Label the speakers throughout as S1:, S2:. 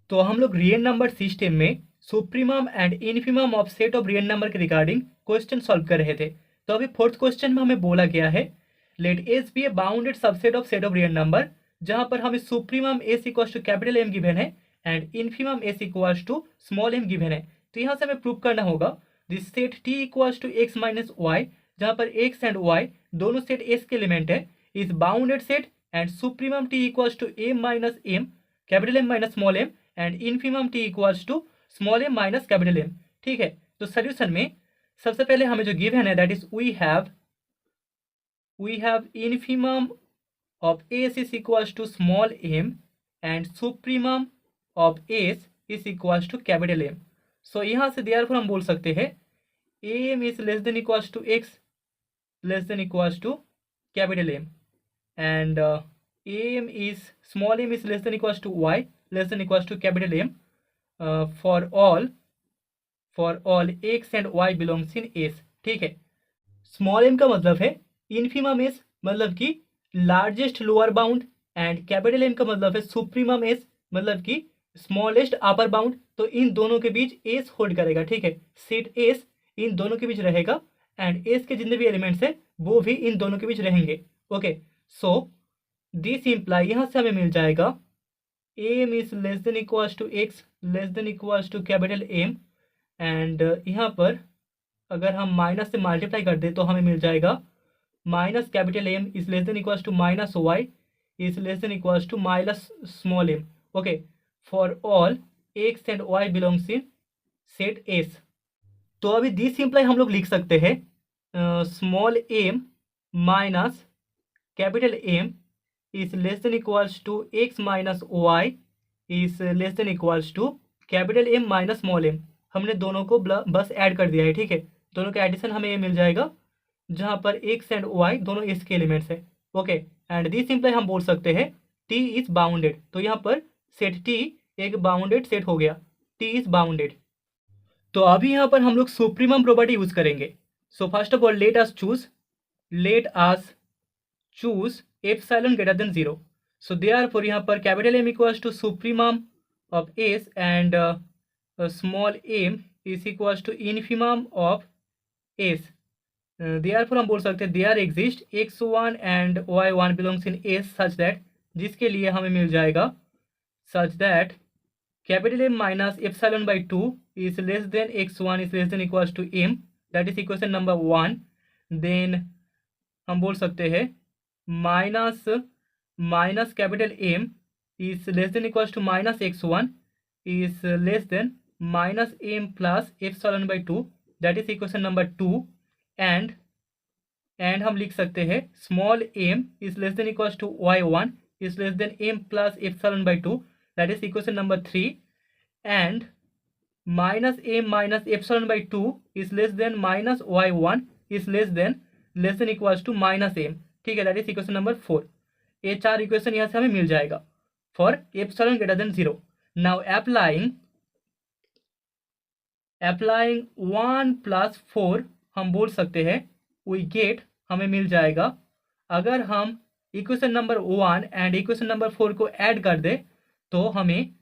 S1: तो हम लोग रियल नंबर सिस्टम में supremum and infimum of set of real number के रिगार्डिंग क्वेश्चन सॉल्व कर रहे थे। तो अभी फोर्थ क्वेश्चन में हमें बोला गया है let S be a bounded subset of set of real number, जहां पर हमें supremum S equals to capital M given है and infimum S equals to small m given है। तो यहाँ से हमें प्रूव करना होगा this set T equals to X minus Y, जहां पर एक्स एंड वाई दोनों सेट एस के एलिमेंट है, is bounded set and supremum T equals to M minus M capital M minus small M and infimum T equals to small M minus capital M. ठीक है, तो solution में सबसे पहले हमें जो गिवन है that is we have infimum of s is equals to small m and supremum of s is equals to capital M. So यहाँ से therefore हम बोल सकते हैं am is less than equals to x less than equals to capital M and am is small m is less than equals to y less than equals to capital M for all x and y belongs in S। ठीक है, small m का मतलब है infimum S मतलब कि largest lower bound and capital M का मतलब है सुप्रीमम एस मतलब कि स्मॉलेस्ट अपर बाउंड। तो इन दोनों के बीच एस होल्ड करेगा। ठीक है, सेट एस इन दोनों के बीच रहेगा एंड एस के जितने भी एलिमेंट्स है वो भी इन दोनों के बीच रहेंगे। ओके, सो दिस इम्प्लाई यहाँ से हमें मिल जाएगा M is less than equals to X less than equals to capital M and यहाँ पर अगर हम माइनस से मल्टीप्लाई कर दें तो हमें मिल जाएगा minus capital M is less than equals to minus Y is less than equals to minus small M. Okay, for all X and Y belongs in set S. तो अभी दिस सिंपलाई हम लोग लिख सकते हैं small M minus capital M is less than equals to X minus Y is less than equals to capital M minus small M. हमने दोनों को बस ऐड कर दिया है। ठीक है, दोनों का एडिशन हमें ये मिल जाएगा जहां पर एक्स एंड वाई दोनों एस के एलिमेंट्स है। ओके, एंड दिस सिंपलाई हम बोल सकते हैं टी इज बाउंडेड। तो यहाँ पर सेट टी एक बाउंडेड सेट हो गया, टी इज बाउंडेड। तो अभी यहाँ पर हम लोग सुप्रीमम प्रॉपर्टी यूज करेंगे। So first of all let us choose epsilon greater than 0। So therefore यहाँ पर capital M equals to supremum of S and small M is equals to infimum of S. Therefore हम बोल सकते हैं there exist x1 and y1 belongs in S such that, जिसके लिए हमें मिल जाएगा such that capital M minus epsilon by 2 is less than x1 is less than equals to m, that is equation number 1। Then हम बोल सकते हैं minus capital M is less than equals to minus x1 is less than minus M plus epsilon by 2, that is equation number 2। And हम लिख सकते हैं small M is less than equals to y1 is less than m plus epsilon by 2, that is equation number 3। And minus M minus epsilon by 2 is less than minus y1 is less than equals to minus M. ठीक है, that is equation number 4। ये चार equation यहाँ से हमें मिल जाएगा for epsilon greater than 0। Now applying 1 plus 4 हम बोल सकते हैं वी गेट, हमें मिल जाएगा अगर हम equation number 1 and equation number 4 को ऐड कर दे तो हमें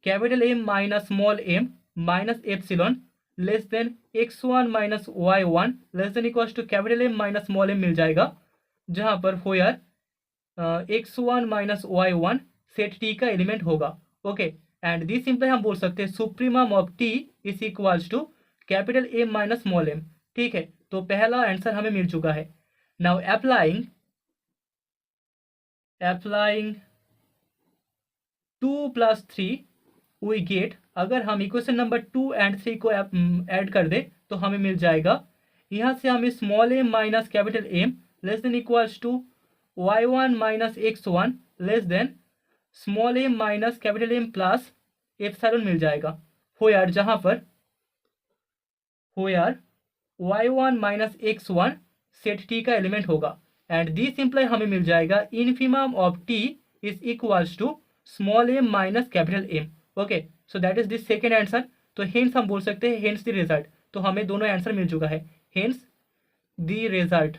S1: capital M minus small M minus epsilon less than x1 minus y1 less than equals to capital M minus small m मिल जाएगा, जहां पर where x1 minus y1 set T का एलिमेंट होगा। ओके, एंड दिस सिंपली हम बोल सकते हैं supremum of T is equals to capital M minus small M. ठीक है, तो पहला आंसर हमें मिल चुका है। Now applying 2 plus 3 we get, अगर हम इक्वेशन नंबर 2 एंड 3 को ऐड कर दे तो हमें मिल जाएगा यहाँ से हमें small M minus capital M less than equals to y1 minus x1 less than small M minus capital M plus epsilon मिल जाएगा होयर, जहां पर where y1 minus x1 set T का एलिमेंट होगा। एंड दिस सिंपलाई हमें मिल जाएगा infimum of T is equals to small M minus capital M. Okay, so that is this second answer. तो हेंस हम बोल सकते हैं हेंस द रिजल्ट। तो हमें दोनों आंसर मिल चुका है, हेंस द रिजल्ट।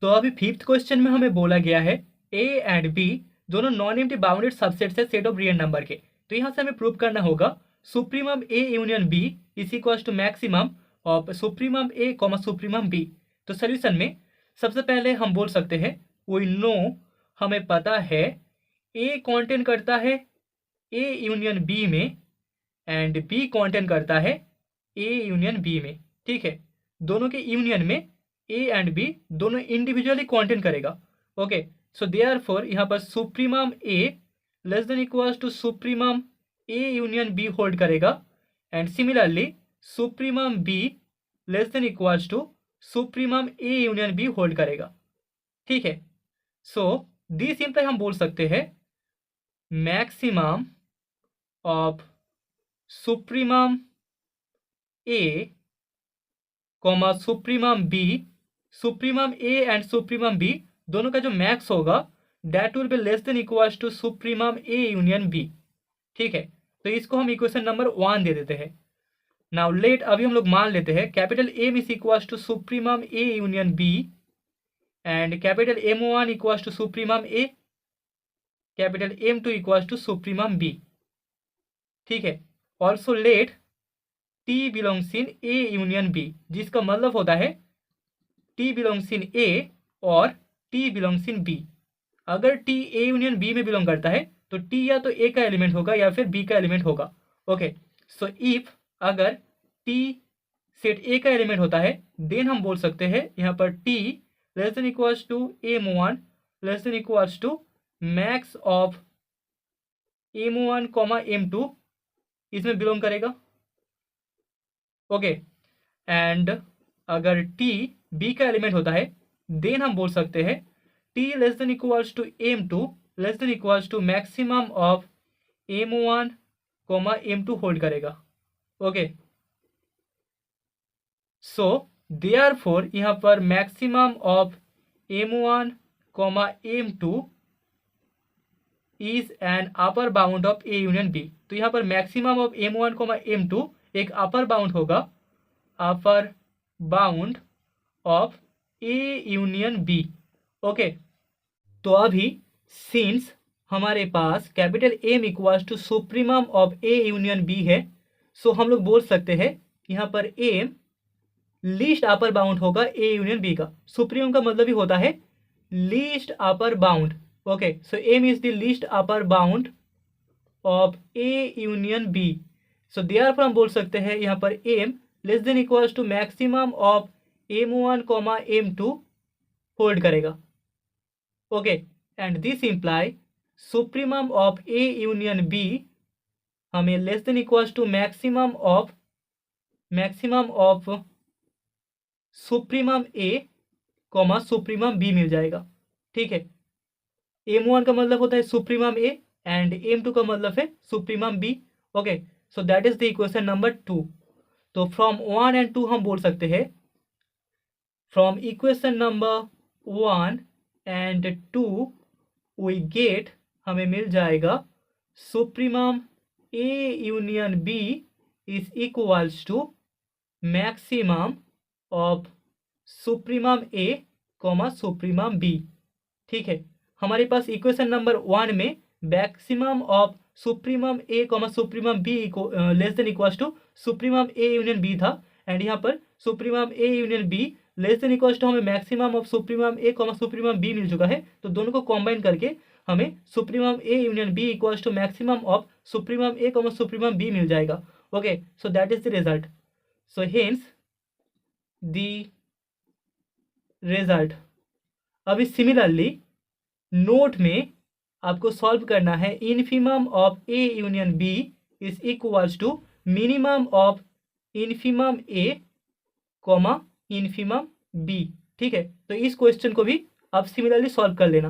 S1: तो अभी फिफ्थ क्वेश्चन में हमें बोला गया है ए एंड बी दोनों नॉन एम्प्टी बाउंडेड सबसेट्स है सेट ऑफ रियल नंबर के। तो यहाँ से हमें प्रूव करना होगा supremum A union B is equal to maximum of supremum A comma supremum B. तो सोल्यूशन में सबसे पहले हम बोल सकते हैं वी नो, हमें पता है ए कॉन्टेन करता है ए यूनियन बी में एंड बी कॉन्टेन करता है ए यूनियन बी में। ठीक है, दोनों के यूनियन में ए एंड बी दोनों इंडिविजुअली कॉन्टेन करेगा। ओके, सो देयरफॉर यहाँ पर supremum A less than equals to supremum A union B hold करेगा and similarly supremum B less than equals to supremum A union B hold करेगा। ठीक है, so this simple हम बोल सकते हैं maximum of supremum A comma supremum B, supremum A and supremum B दोनों का जो मैक्स होगा that will be less than equals to supremum A union B. ठीक है, तो इसको हम इक्वेशन नंबर 1 दे देते हैं। नाउ लेट, अभी हम लोग मान लेते हैं capital M is equals to supremum A union B and capital M1 equals to supremum A, capital M2 equals to supremum B. ठीक है, also let T belongs in A union B, जिसका मतलब होता है T बिलोंग्स इन ए और T belongs in B. अगर T ए union B में belong करता है तो T या तो ए का एलिमेंट होगा या फिर बी का एलिमेंट होगा। ओके, सो इफ अगर T सेट ए का एलिमेंट होता है देन हम बोल सकते हैं यहाँ पर T less than equals to M1 less than equals to max of M1 comma M2 इसमें बिलोंग करेगा। ओके, एंड अगर T बी का एलिमेंट होता है देन हम बोल सकते हैं T less than equals to M2 less than equals to maximum of M1 comma M2 hold करेगा। ओके, सो देयरफॉर यहाँ पर maximum of M1 comma M2 is an upper bound of A union B. तो यहाँ पर maximum of M1 comma M2 एक upper bound होगा, upper bound of A union B. Okay, तो अभी सिंस हमारे पास capital M equals to supremum of A union B है, सो हम लोग बोल सकते हैं यहाँ पर एम लीस्ट अपर बाउंड होगा ए यूनियन बी का। सुप्रीमम का मतलब ही होता है least upper bound. Okay, so M is the least upper bound of A union B. So therefore हम बोल सकते हैं यहाँ पर M less than equals to maximum of M1 comma M2 hold करेगा। Okay, and this imply supremum of A union B हमें less than equals to maximum of supremum A comma supremum B मिल जाएगा। ठीक है, M1 का मतलब होता है सुप्रीमम ए एंड M2 का मतलब है supremum B. Okay, so that is the equation number 2। तो फ्रॉम 1 एंड 2 हम बोल सकते हैं from equation number 1 and 2 we get, हमें मिल जाएगा supremum A union B is equals to maximum of supremum A comma supremum B. ठीक है, हमारे पास इक्वेशन नंबर 1 में maximum of supremum A comma supremum B less than equals to supremum A union B था and यहाँ पर supremum A union B less than equals to हमें maximum of supremum A comma supremum B मिल चुका है। तो दोनों को कॉम्बाइन करके हमें supremum A union B equals to maximum of supremum A comma supremum B मिल जाएगा। Okay, so that is the result. So hence the result. अभी सिमिलरली नोट में आपको सॉल्व करना है infimum of A union B is equals to minimum of infimum A comma infimum B. ठीक है, तो इस क्वेश्चन को भी आप सिमिलरली सॉल्व कर लेना।